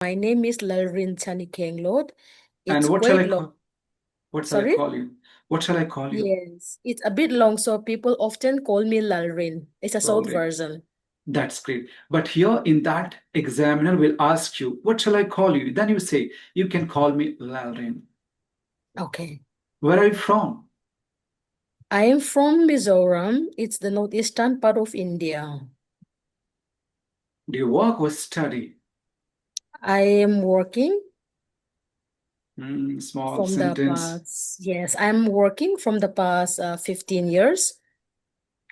My name is Lalrin Chanikenglod. And It's quite long. what shall I Sorry? call you? What shall I call you? Yes, it's a bit long, so people often call me Lalrin. It's a short Lovely. version. That's great. But here in that, examiner will ask you, what shall I call you? Then you say, you can call me Lalrin. Okay. Where are you from? I am from Mizoram. It's the northeastern part of India. Do you work or study? I am working Small from the sentence. past, yes, I'm working from the past 15 years.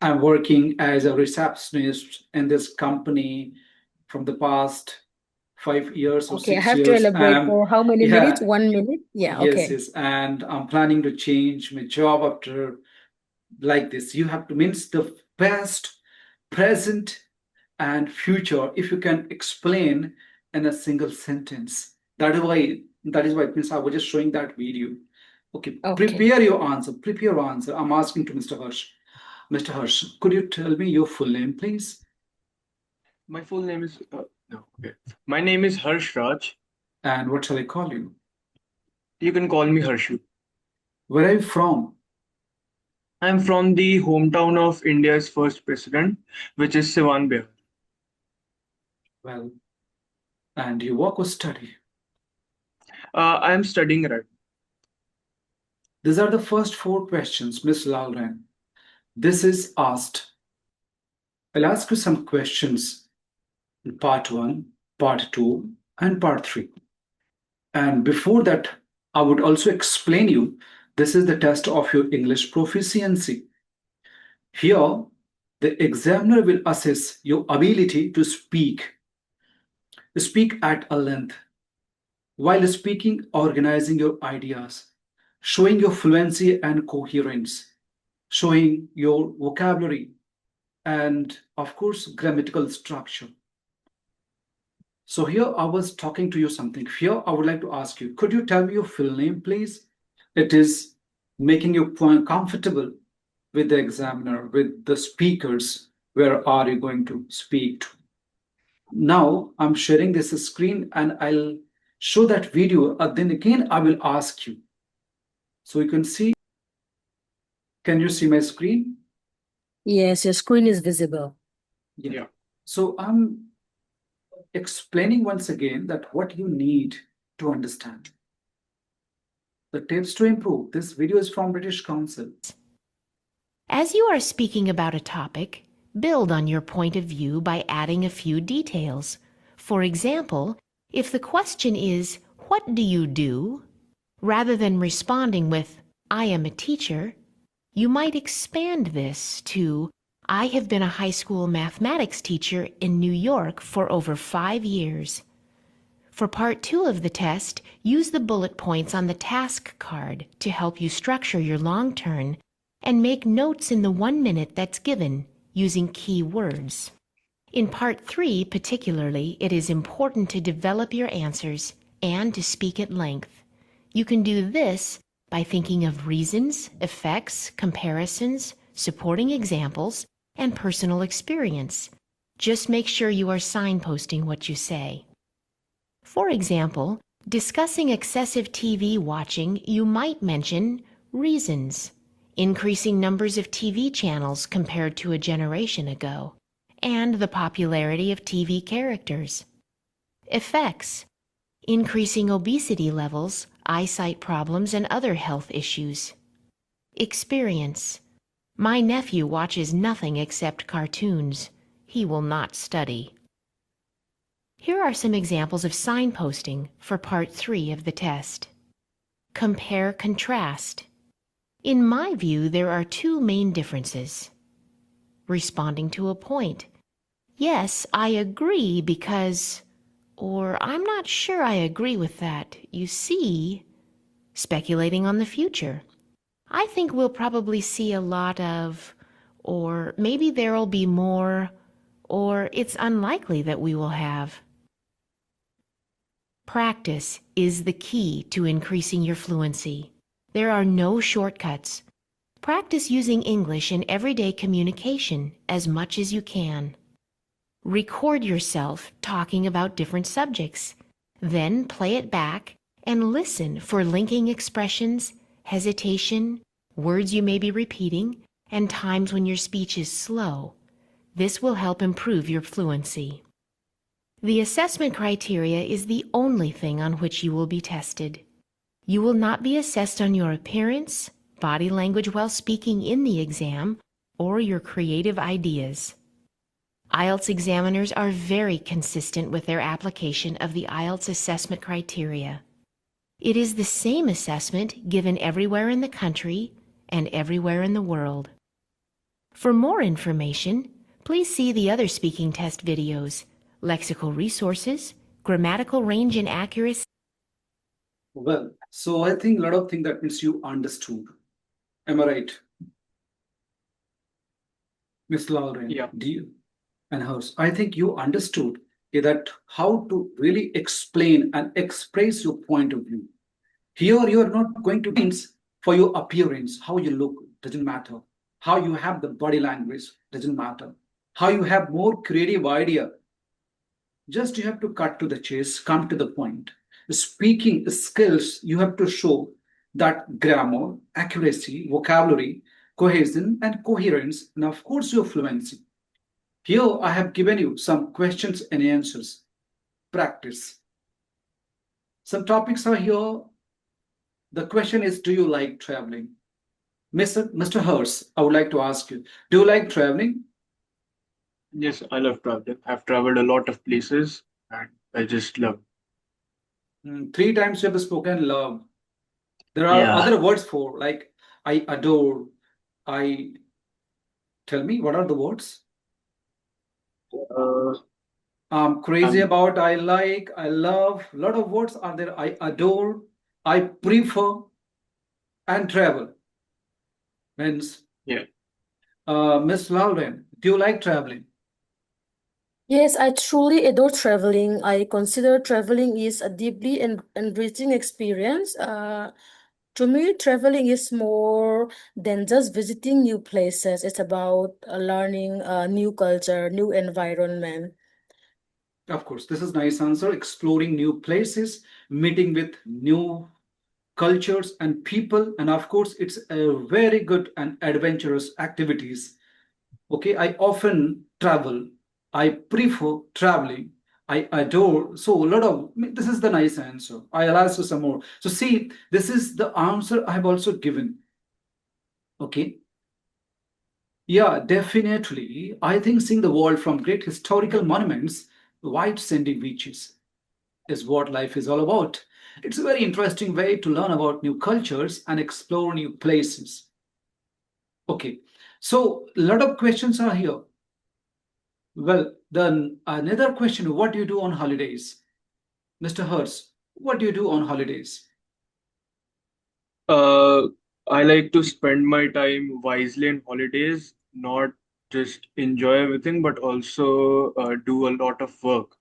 I'm working as a receptionist in this company from the past 5 years or Okay, I six have to years. elaborate for how many minutes? Yeah, 1 minute? Yeah, yes, okay. yes. And I'm planning to change my job after like this. You have to means the past, present, and future. If you can explain in a single sentence, that is why it means I was just showing that video. Okay, Okay. prepare your answer. Prepare your answer. I'm asking to Mr. Harsh. Mr. Harsh, could you tell me your full name, please? My full name is no. Okay. My name is Harsh Raj. And what shall I call you? You can call me Harshu. Where are you from? I'm from the hometown of India's first president, which is Siwan Bihar. Well, and you work or study? I am studying right. These are the first four questions, Miss Lalran. This is asked. I'll ask you some questions in part one, part two, and part three. And before that, I would also explain you this is the test of your English proficiency. Here, the examiner will assess your ability to speak at a length, while speaking, organizing your ideas, showing your fluency and coherence, showing your vocabulary, and of course, grammatical structure. So here I was talking to you something. Here I would like to ask you, could you tell me your full name, please? It is making you comfortable with the examiner, with the speakers. Where are you going to speak to? Now I'm sharing this screen and I'll show that video. Then again, I will ask you. So you can see, can you see my screen? Yes, your screen is visible. Yeah. Yeah. So I'm explaining once again that what you need to understand. The tips to improve. This video is from British Council. As you are speaking about a topic, build on your point of view by adding a few details. For example, if the question is, "What do you do?" rather than responding with, "I am a teacher," you might expand this to, "I have been a high school mathematics teacher in New York for over 5 years." For part 2 of the test, use the bullet points on the task card to help you structure your long turn and make notes in the 1 minute that's given using key words. In part 3 particularly, it is important to develop your answers and to speak at length. You can do this by thinking of reasons, effects, comparisons, supporting examples, and personal experience. Just make sure you are signposting what you say. For example, discussing excessive TV watching, you might mention reasons, increasing numbers of TV channels compared to a generation ago, and the popularity of TV characters. Effects, increasing obesity levels, eyesight problems, and other health issues. Experience, my nephew watches nothing except cartoons. He will not study. Here are some examples of signposting for part 3 of the test. Compare-contrast. In my view, there are two main differences. Responding to a point. Yes, I agree because, or I'm not sure I agree with that. You see, speculating on the future. I think we'll probably see a lot of, or maybe there'll be more, or it's unlikely that we will have. Practice is the key to increasing your fluency. There are no shortcuts. Practice using English in everyday communication as much as you can. Record yourself talking about different subjects. Then play it back and listen for linking expressions, hesitation, words you may be repeating, and times when your speech is slow. This will help improve your fluency. The assessment criteria is the only thing on which you will be tested. You will not be assessed on your appearance, body language while speaking in the exam, or your creative ideas. IELTS examiners are very consistent with their application of the IELTS assessment criteria. It is the same assessment given everywhere in the country and everywhere in the world. For more information, please see the other speaking test videos, lexical resources, grammatical range and accuracy. Well, so I think a lot of things that means you understood. Am I right? Miss Lauren, Yeah. do you and hers? I think you understood that how to really explain and express your point of view. Here, you are not going to means for your appearance, how you look doesn't matter. How you have the body language doesn't matter. How you have more creative idea. Just you have to cut to the chase, come to the point. Speaking skills, you have to show that grammar, accuracy, vocabulary, cohesion, and coherence, and of course, your fluency. Here, I have given you some questions and answers. Practice. Some topics are here. The question is, do you like traveling? Mr. Hurst, I would like to ask you, do you like traveling? Yes, I love traveling. I've traveled a lot of places and I just love. 3 times you have spoken love. There are Yeah. other words for like I adore, I tell me what are the words? I'm crazy about, I like, I love. A lot of words are there. I adore, I prefer, and travel. Means, Yeah. Miss Lauren, do you like traveling? Yes, I truly adore traveling. I consider traveling is a deeply enriching experience. To me, traveling is more than just visiting new places. It's about learning a new culture, new environment. Of course, this is nice answer. Exploring new places, meeting with new cultures and people, and of course, it's a very good and adventurous activities. Okay, I often travel. I prefer traveling. I adore. So a lot of this is the nice answer. I'll ask you some more. So see, this is the answer I have also given. Okay. Yeah, definitely. I think seeing the world from great historical monuments, white sandy beaches is what life is all about. It's a very interesting way to learn about new cultures and explore new places. Okay, so a lot of questions are here. Well, then another question, what do you do on holidays? Mr. Hurst, what do you do on holidays? I like to spend my time wisely on holidays, not just enjoy everything, but also do a lot of work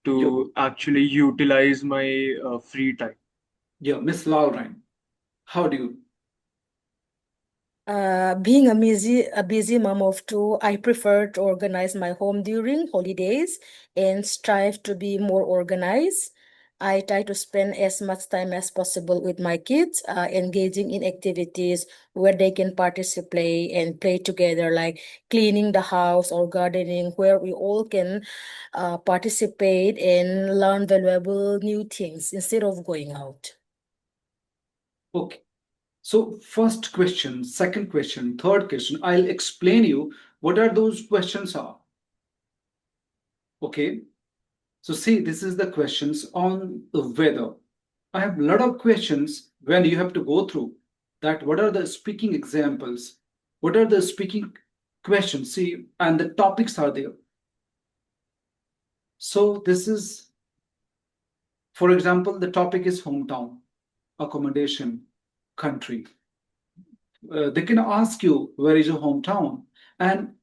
to actually utilize my free time. Yeah, Miss Lauren, how do you? Being a busy mom of two, I prefer to organize my home during holidays and strive to be more organized. I try to spend as much time as possible with my kids, engaging in activities where they can participate and play together, like cleaning the house or gardening, where we all can participate and learn valuable new things instead of going out. Okay. So first question, second question, third question, I'll explain you what are those questions are. Okay. So see, this is the questions on the weather. I have a lot of questions when you have to go through that. What are the speaking examples? What are the speaking questions? See, and the topics are there. So this is, for example, the topic is hometown, accommodation, country. They can ask you, where is your hometown? And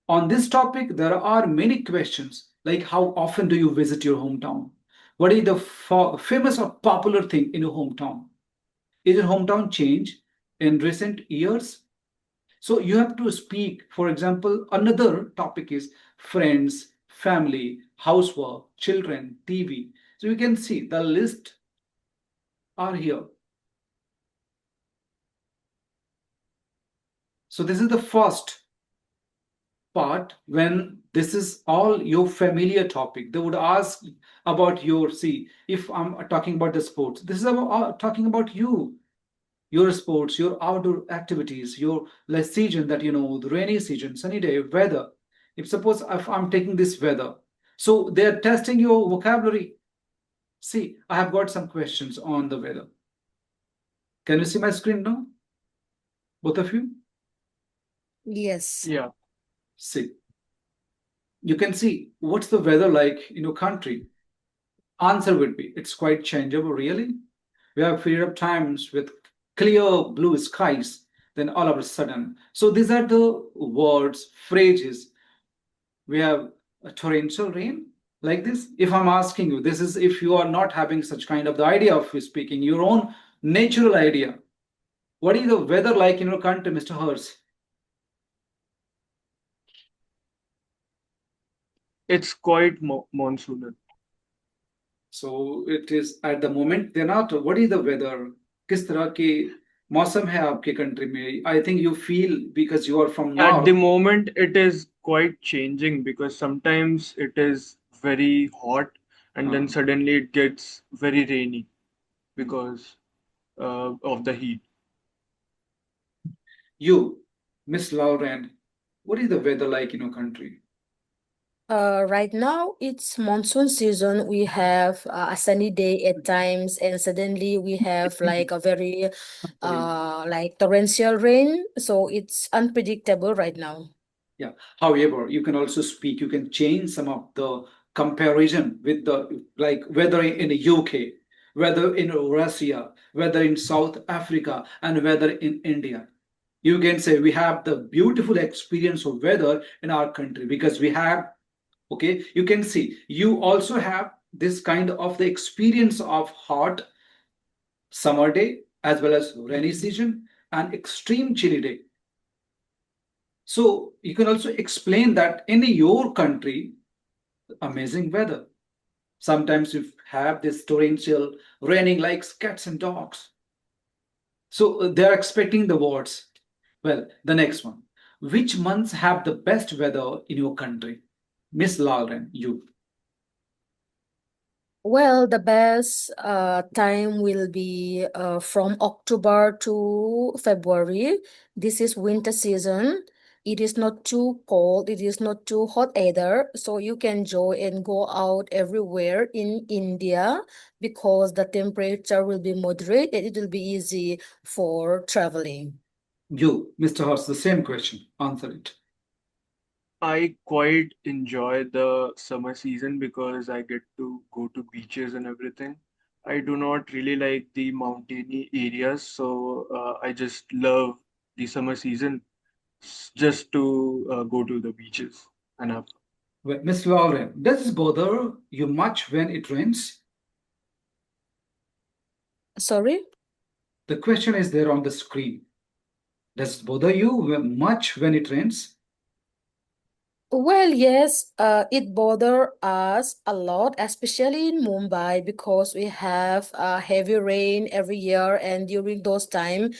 on this topic, there are many questions like how often do you visit your hometown? What is the famous or popular thing in your hometown? Is your hometown changed in recent years? So you have to speak. For example, another topic is friends, family, housework, children, TV. So you can see the list are here. So this is the first part. When this is all your familiar topic, they would ask about your, see, if I'm talking about the sports, this is about, talking about you, your sports, your outdoor activities, your less season, that the rainy season, sunny day, weather. If suppose if I'm taking this weather, so they're testing your vocabulary. See, I have got some questions on the weather. Can you see my screen now, both of you? Yes. Yeah. See, you can see what's the weather like in your country. Answer would be it's quite changeable, really. We have period of times with clear blue skies, then all of a sudden. So these are the words, phrases. We have a torrential rain, like this. If I'm asking you, this is if you are not having such kind of the idea of speaking, your own natural idea. What is the weather like in your country, Mr. Hers? It's quite monsoonal. So it is at the moment they're not. What is the weather? किस तरह के मौसम है आपके country में? I think you feel because you are from At the north. moment, it is quite changing because sometimes it is very hot and then suddenly it gets very rainy because of the heat. You, Miss Lauren, what is the weather like in your country? Right now it's monsoon season. We have a sunny day at times, and suddenly we have like a very like torrential rain. So it's unpredictable right now. Yeah. However, you can also speak, you can change some of the comparison with the, like, whether in the UK, whether in Russia, whether in South Africa, and whether in India. You can say we have the beautiful experience of weather in our country because we have, okay, you can see you also have this kind of the experience of hot summer day as well as rainy season and extreme chilly day. So you can also explain that in your country, amazing weather. Sometimes you have this torrential raining like cats and dogs. So they're expecting the words. Well, the next one. Which months have the best weather in your country? Miss Lalren, you. Well, the best time will be from October to February. This is winter season. It is not too cold, it is not too hot either. So you can enjoy and go out everywhere in India because the temperature will be moderate and it will be easy for traveling. You, Mr. Horst, the same question. Answer it. I quite enjoy the summer season because I get to go to beaches and everything. I do not really like the mountainy areas, so I just love the summer season just to go to the beaches and have fun. Well, Miss Lauren, does it bother you much when it rains? Sorry? The question is there on the screen. Does it bother you much when it rains? Well, yes, it bother us a lot, especially in Mumbai, because we have heavy rain every year, and during those time,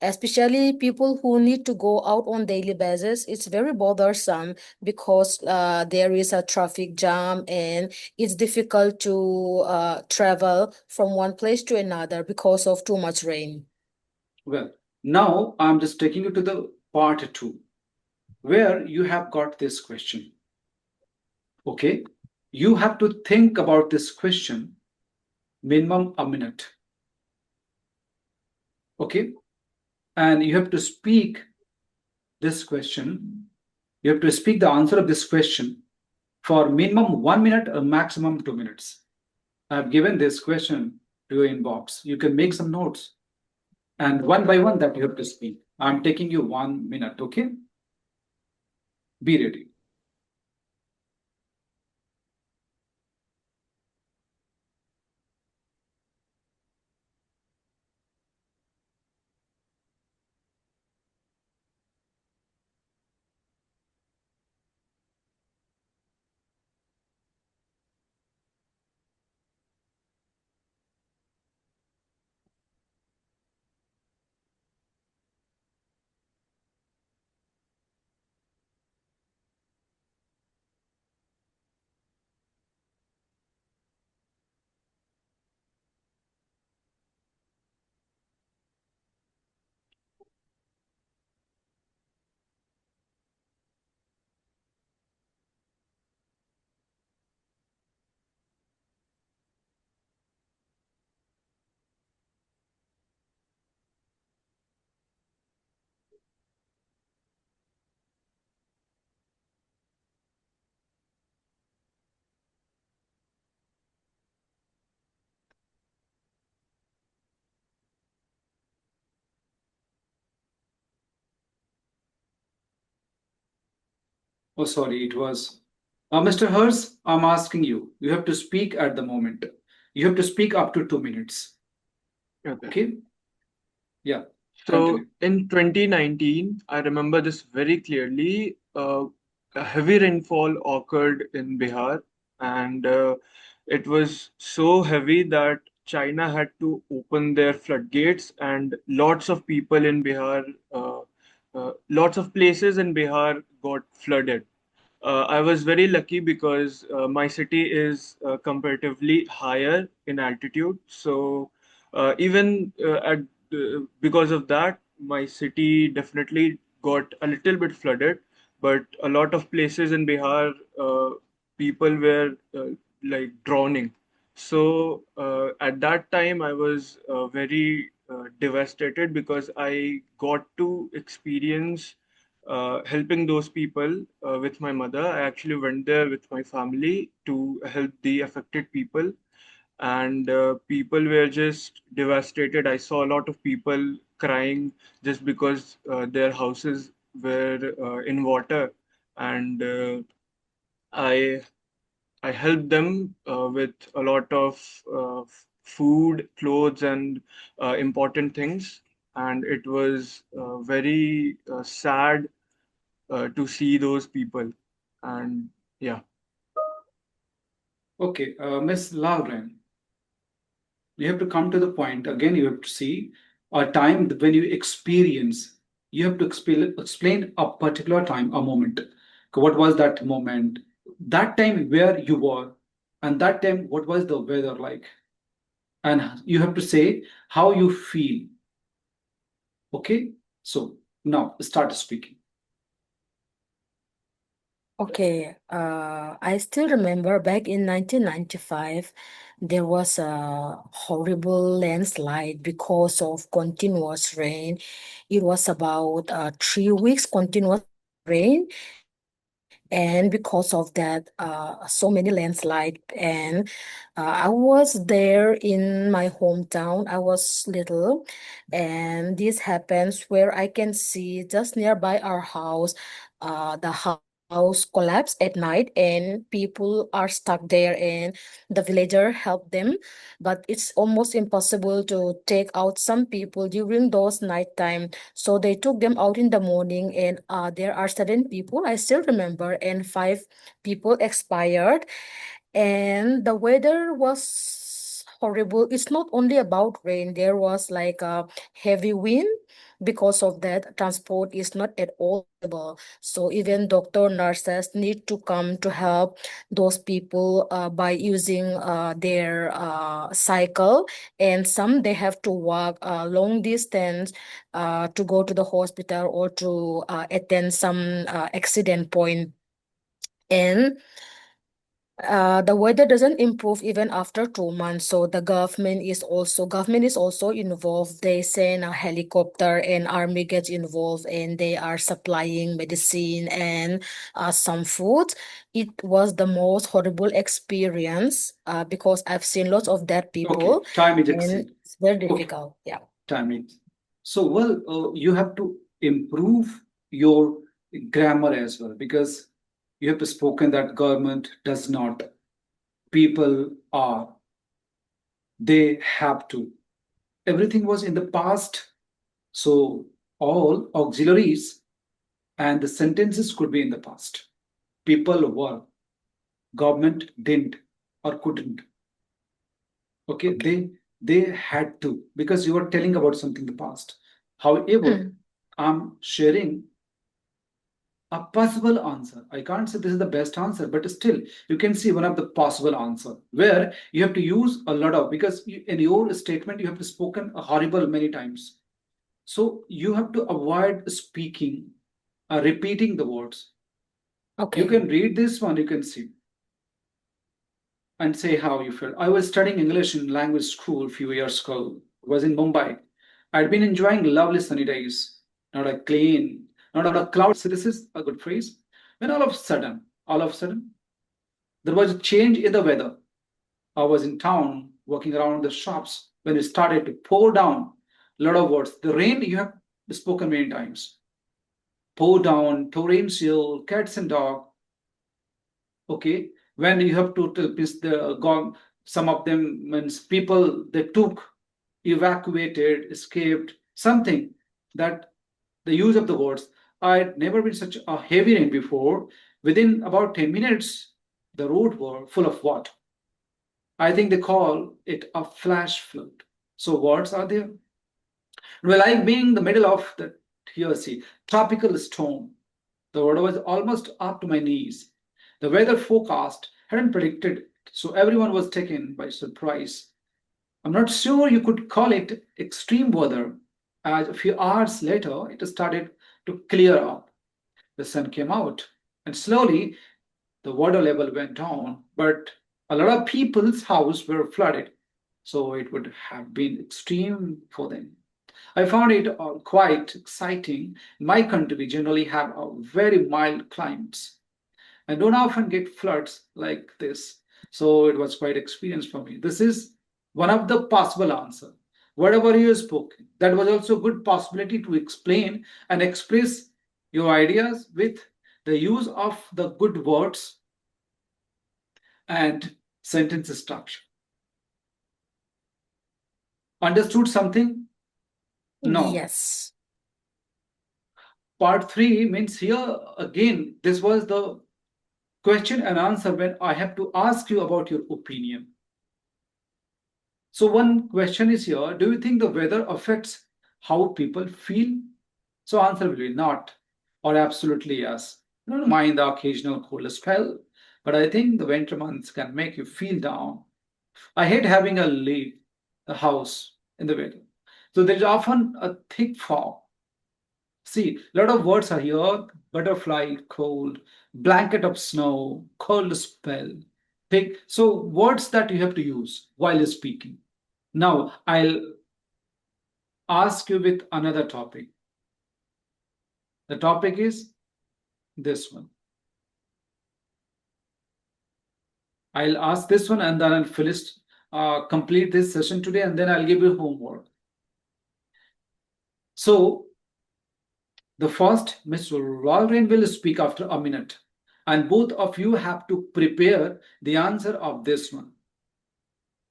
especially people who need to go out on daily basis, it's very bothersome because there is a traffic jam and it's difficult to travel from one place to another because of too much rain. Well, now I'm just taking you to the part two, where you have got this question. Okay, you have to think about this question minimum a minute. Okay, and you have to speak this question. You have to speak the answer of this question for minimum 1 minute or maximum 2 minutes. I have given this question to your inbox. You can make some notes and one by one that you have to speak. I'm taking you 1 minute. Okay, be ready. Oh, sorry, it was. Mr. Hers, I'm asking you. You have to speak at the moment. You have to speak up to 2 minutes. Okay. Okay? Yeah, So continue. in 2019, I remember this very clearly. A heavy rainfall occurred in Bihar, and it was so heavy that China had to open their floodgates, and lots of people in Bihar, lots of places in Bihar got flooded. I was very lucky because my city is comparatively higher in altitude. So even at because of that, my city definitely got a little bit flooded. But a lot of places in Bihar, people were like drowning. So at that time, I was very devastated because I got to experience helping those people with my mother. I actually went there with my family to help the affected people, and people were just devastated. I saw a lot of people crying just because their houses were in water, and I I helped them with a lot of food, clothes, and important things. And it was very sad to see those people. And yeah. Okay, Miss Lauren, you have to come to the point. Again, you have to see a time when you experience, you have to explain a particular time, a moment. What was that moment? That time where you were, and that time, what was the weather like? And you have to say how you feel. Okay, so now start speaking. Okay, I still remember back in 1995, there was a horrible landslide because of continuous rain. It was about 3 weeks continuous rain, and because of that, so many landslide. And I was there in my hometown. I was little, and this happens where I can see just nearby our house. The house collapsed at night and people are stuck there, and the villager helped them, but it's almost impossible to take out some people during those nighttime, so they took them out in the morning. And there are 7 people I still remember, and 5 people expired. And the weather was horrible. It's not only about rain, there was like a heavy wind. Because of that, transport is not at all possible, so even doctor nurses need to come to help those people by using their cycle, and some they have to walk a long distance to go to the hospital or to attend some accident point. And the weather doesn't improve even after 2 months. So the government is also involved. They send a helicopter and army gets involved, and they are supplying medicine and some food. It was the most horrible experience because I've seen lots of dead Okay, people, time is and exceed. it's very Okay, difficult. Yeah. time is. So, well, you have to improve your grammar as well, because you have spoken that government does not, people are, they have to. Everything was in the past, so all auxiliaries and the sentences could be in the past. People were, government didn't or couldn't. Okay, they had to, because you are telling about something in the past. However, Mm. I'm sharing a possible answer. I can't say this is the best answer, but still you can see one of the possible answer where you have to use a lot of, because in your statement you have spoken a horrible many times. So you have to avoid speaking, repeating the words. You Okay. can read this one, you can see and say how you feel. I was studying English in language school a few years ago. I was in Mumbai. I'd been enjoying lovely sunny days, not a clean, not on a cloud. So this is a good phrase. When all of a sudden, there was a change in the weather. I was in town walking around the shops when it started to pour down a lot of words. The rain you have spoken many times. pour down, torrential, cats and dog. Okay, when you have to piss the gone, some of them means people they took, evacuated, escaped, something that the use of the words. I'd never been such a heavy rain before. Within about 10 minutes, the road were full of water. I think they call it a flash flood. So words are there. Well, I being the middle of the here see tropical storm. The water was almost up to my knees. The weather forecast hadn't predicted it, so everyone was taken by surprise. I'm not sure you could call it extreme weather, as a few hours later it started to clear up. The sun came out, and slowly the water level went down, but a lot of people's houses were flooded, so it would have been extreme for them. I found it quite exciting. In my country, we generally have a very mild climates and don't often get floods like this. So it was quite experience for me. This is one of the possible answer. Whatever you spoke, that was also a good possibility to explain and express your ideas with the use of the good words and sentence structure. Understood something? No. Yes. Part 3 means here again, this was the question and answer when I have to ask you about your opinion. So one question is here, do you think the weather affects how people feel? So answer will be not or absolutely yes. I don't mind the occasional cold spell, but I think the winter months can make you feel down. I hate having a leave the house in the winter. So there's often a thick fog. See, a lot of words are here: butterfly, cold, blanket of snow, cold spell, thick. So words that you have to use while speaking. Now I'll ask you with another topic. The topic is this one. I'll ask this one and then I'll finish, complete this session today, and then I'll give you homework. So the first, Mr. Walren will speak after a minute, and both of you have to prepare the answer of this one.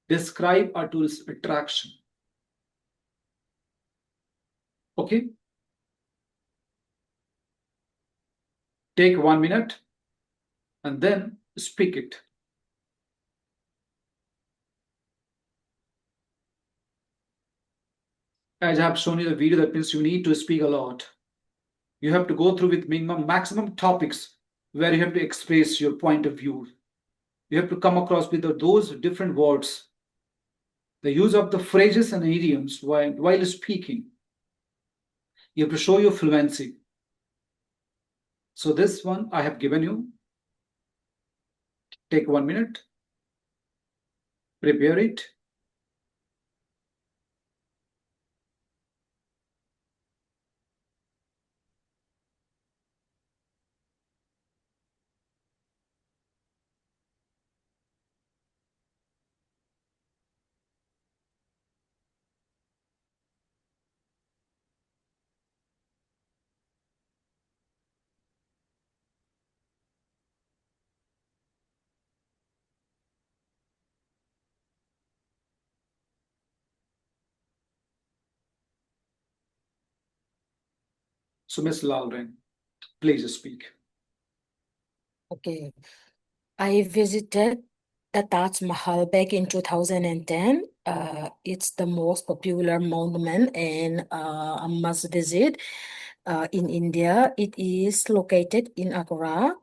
Describe a tourist attraction. Okay? Take 1 minute and then speak it. As I have shown you the video, that means you need to speak a lot. You have to go through with maximum topics where you have to express your point of view. You have to come across with those different words, the use of the phrases and idioms while speaking. You have to show your fluency. So this one I have given you. Take 1 minute, prepare it. So Ms. Lalren, please speak. Okay. I visited the Taj Mahal back in 2010. It's the most popular monument and a must visit in India. It is located in Agra,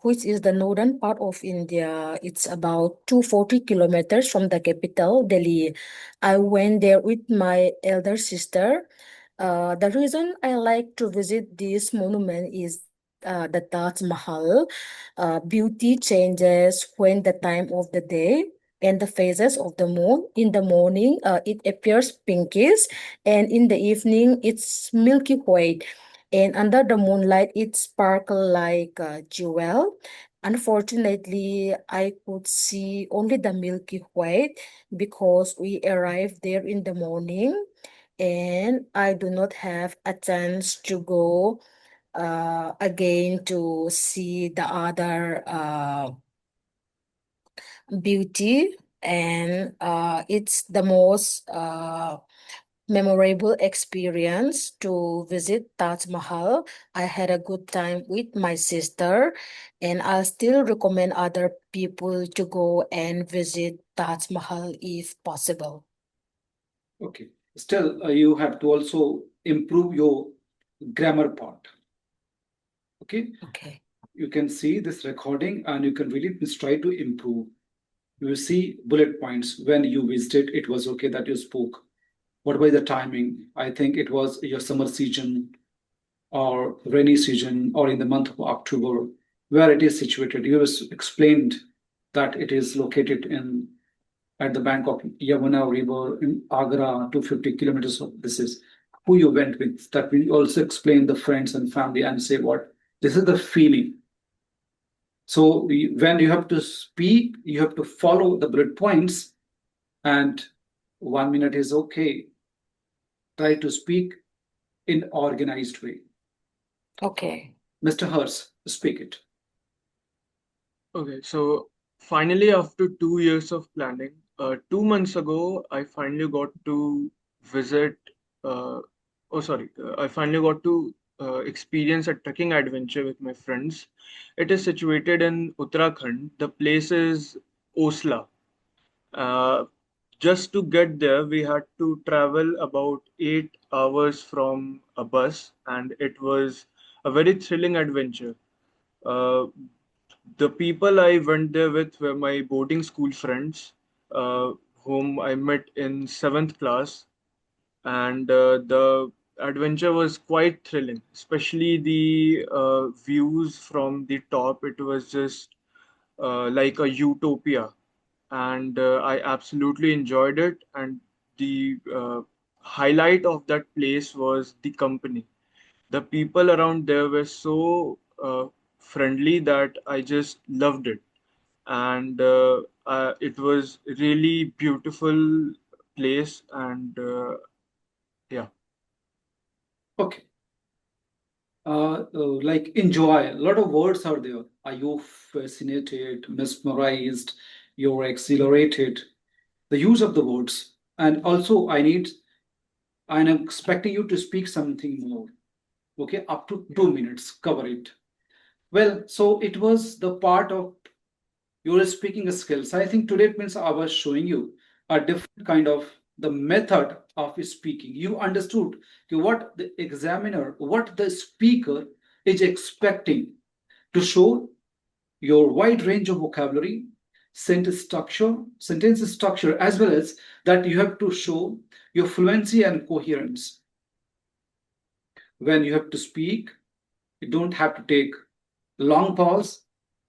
which is the northern part of India. It's about 240 kilometers from the capital, Delhi. I went there with my elder sister. The reason I like to visit this monument is the Taj Mahal. Beauty changes when the time of the day and the phases of the moon. In the morning, it appears pinkish, and in the evening, it's milky white. And under the moonlight, it sparkles like a jewel. Unfortunately, I could see only the milky white because we arrived there in the morning, and I do not have a chance to go again to see the other beauty, and it's the most memorable experience to visit Taj Mahal. I had a good time with my sister, and I'll still recommend other people to go and visit Taj Mahal if possible. Okay. Still, you have to also improve your grammar part. Okay. Okay. You can see this recording and you can really just try to improve. You will see bullet points when you visited. It was okay that you spoke. What about the timing? I think it was your summer season or rainy season or in the month of October, where it is situated. You was explained that it is located in at the bank of Yamuna River in Agra, 250 kilometers of this is who you went with. That will also explain the friends and family and say what this is the feeling. So when you have to speak, you have to follow the bullet points, and 1 minute is okay. Try to speak in organized way. Okay. Mr. Hers, speak it. Okay, so finally, after 2 years of planning, 2 months ago, I finally got to visit. I finally got to experience a trekking adventure with my friends. It is situated in Uttarakhand. The place is Osla. Uh, just to get there, we had to travel about 8 hours from a bus, and it was a very thrilling adventure. Uh, the people I went there with were my boarding school friends, whom I met in seventh class, and the adventure was quite thrilling, especially the views from the top. It was just like a utopia, and I absolutely enjoyed it. And the highlight of that place was the company. The people around there were so friendly that I just loved it, and it was really beautiful place, and yeah. Okay. Like enjoy. A lot of words are there. Are you fascinated, mesmerized, you're exhilarated? The use of the words. And also, I'm expecting you to speak something more. Okay, up to Yeah. 2 minutes, cover it. Well, so it was the part of your speaking skills. I think today it means I was showing you a different kind of the method of speaking. You understood what the examiner, what the speaker is expecting to show your wide range of vocabulary, sentence structure, as well as that you have to show your fluency and coherence. When you have to speak, you don't have to take long pause,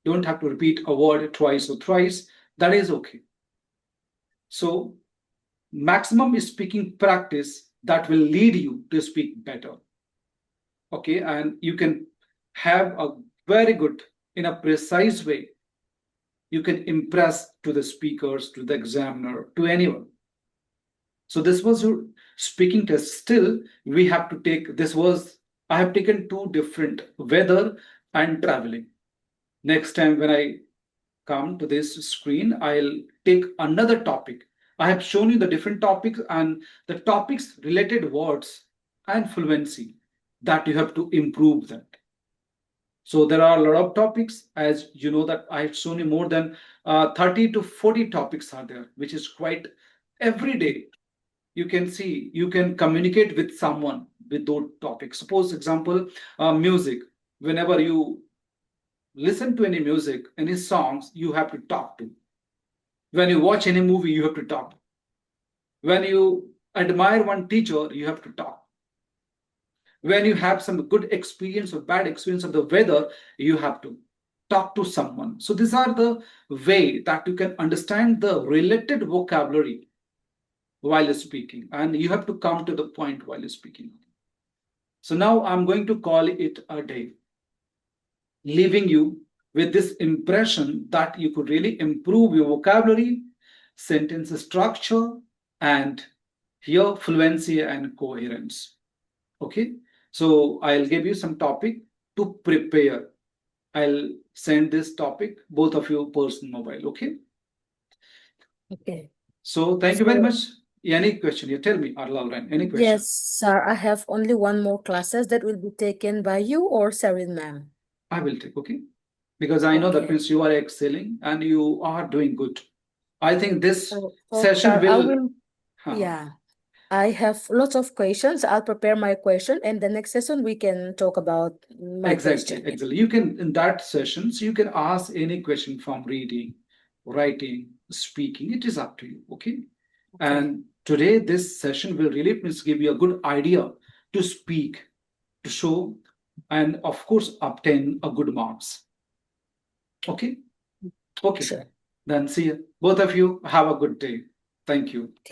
don't have to repeat a word twice or thrice. That is okay. So, maximum speaking practice that will lead you to speak better. Okay, and you can have a very good, in a precise way, you can impress to the speakers, to the examiner, to anyone. So this was your speaking test. Still, we have to take, this was, I have taken two different, weather and traveling. Next time when I come to this screen, I'll take another topic. I have shown you the different topics and the topics related words and fluency that you have to improve that. So there are a lot of topics, as you know that I have shown you more than 30 to 40 topics are there, which is quite every day. You can see, you can communicate with someone with those topics. Suppose example, music. Whenever you listen to any music, any songs, you have to talk to. When you watch any movie, you have to talk. When you admire one teacher, you have to talk. When you have some good experience or bad experience of the weather, you have to talk to someone. So these are the way that you can understand the related vocabulary while speaking, and you have to come to the point while speaking. So now I'm going to call it a day, leaving you with this impression that you could really improve your vocabulary, sentence structure, and your fluency and coherence. Okay, so I'll give you some topic. to prepare. I'll send this topic, both of you, personal mobile, okay? Okay. So thank you very So, much. Any question? You tell me, Arlan, any question? yes, sir, I have only one more classes that will be taken by you or Sarin ma'am. I will take, okay? Because I know that Okay. means you are excelling and you are doing good. I think this So, session sir, I will, Huh. yeah, I have lots of questions. I'll prepare my question, and the next session we can talk about my Exactly, question. exactly. You can, in that sessions, you can ask any question from reading, writing, speaking. It is up to you, okay? Okay. And today, this session will really means give you a good idea to speak, to show, and of course, obtain a good marks. Okay? Okay. Sure. Then see you. Both of you have a good day. Thank you.